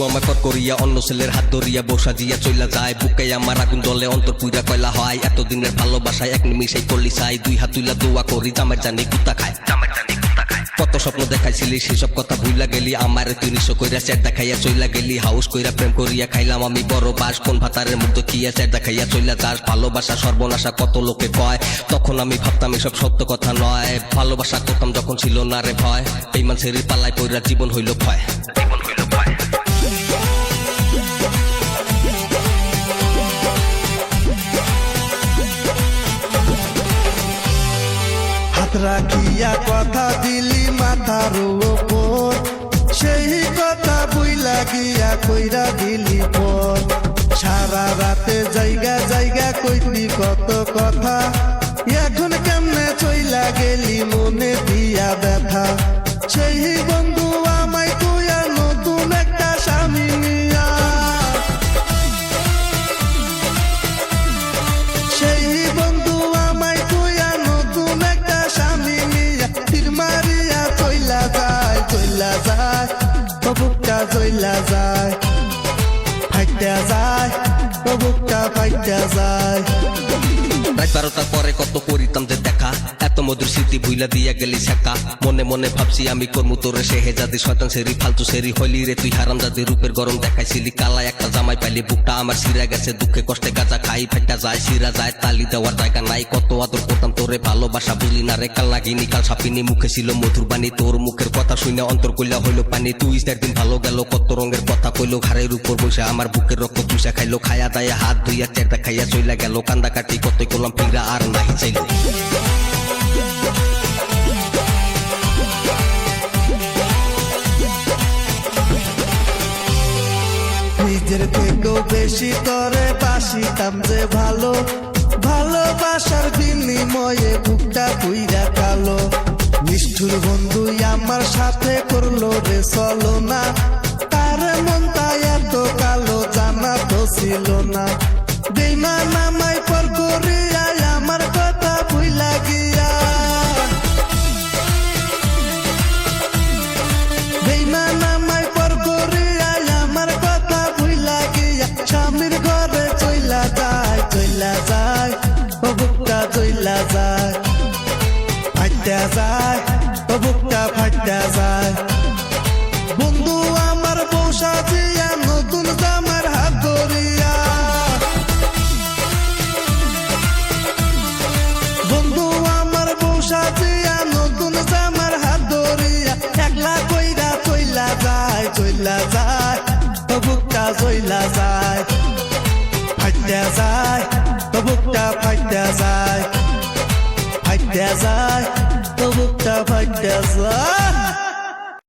আমায় কর করিয়া অন্য ছেলের হাত ধরিয়া বসা জিয়া চইলা যায়, বুকে আমার আগুন জ্বলে অন্তর পুইরা কয়লা হয়। এতদিনের ভালোবাসায় এক নিমিষেই করলি চাই, দুই হাত তুইলা দোয়া করি জামাই জানি কুত্তা খায়। কত স্বপ্ন দেখাইছিলি সেসব কথা ভুইলা গেলি, আমার তুই নিঃস্ব কইরা চেট দেখাইয়া চইলা গেলি। হাউস কইরা প্রেম করিয়া খাইলাম আমি বড় বাস, কোন ভাতারের মুগ্ধ কিয়া চেট দেখাইয়া চইলা যাস। ভালোবাসা সর্বনাশা কত লোকে কয়, তখন আমি ভাবতাম এসব সত্য কথা নয়। ভালোবাসা করতাম যখন ছিল না রে ভয়, এই মানুষের পাল্লায় পইরা জীবন হইল ক্ষয়। রাখিয়া কথা দিলি মাথার উপর, সেই কথা বুইলা গিয়া কইরা দিলি পর। সারা রাতে জায়গা জায়গা কইলি কত কথা, এখন কেমনে চইলা গেলি মনে দিয়া ব্যথা। সেই বন্ধু আমায় তুই আর নতুন একটা স্বামী নিয়া, সেই বন্ধু আমায় তুই আর নতুন একটা স্বামী নিয়া। তীর মারিয়া চইলা যায়, চইলা যায় বুকটা চইলা যায়, ফাইটা যায় বুকটা ফাইটা যায়। রাত 12টার পরে কত করিতাম যে দেখা, এত মধুর স্মৃতি ভুইলা দিয়া গেলি শেখা। মনে মনে ভাবছি আমি করমু তোরে সেহেজাদি, শয়তান সেরি ফালতু সেরি হইলি রে তুই হারামজাদি। রূপের গরম দেখাইছিলি কালা একটা জামাই পাইলি, বুকটা আমার সিরা গেছে দুঃখে কষ্টে গাজা খাই। ফাইটা যায় সিরা যায়, তালি দেওয়ার জায়গা নাই। কত আদর করতাম তোরে ভালোবাসা বুঝলি না রে, কাল লাগিনি কাল সাপিনি। মুখে ছিল মধুর বাণী, তোর মুখের কথা শুনে অন্তর কইলা হইল পানি। তুই একদিন ভালো গেল কত রঙের কথা কইলো, ঘাড়ের উপর বসে আমার বুকের রক্ত চুষা খাইলো। খায়া দায়া হাত ধুইয়া চেটা খাইয়া চইলা গেল, কান্দা কাটি কতই করলাম ফিরা আর নাহি চাইলো। নিজের থেকেও বেশি তরে বাসিতাম যে ভালো, ভালোবাসার বিনিময়ে বুকটা পুইরা কালো। নিষ্ঠুর বন্ধু আমার সাথে করলো রে চলো না, তার মনটা এত কালো জানা তো ছিল না। বেইমান আমায় পর করিয়া আমার কথা ভুইলা গিয়া, বেইমান আমায় পর করিয়া আমার কথা ভুইলা গিয়া। স্বামীর ঘরে চইলা যায়, চইলা যায় বুকটা চইলা যায়, ফাইটা যায় বুকটা ফাইটা যায়। বন্ধু আমার বউ সাজিয়া নতুন জামার হাত ধরিয়া, বন্ধু আমার বউ সাজিয়া নতুন জামার হাত ধরিয়া। একলা কইরা চইলা যায়, চইলা যায় বুকটা চইলা যায়, ফাইটা যায় বুকটা ফাইটা যায়, ফাইটা যায় বুকটা ফাইটা যায়।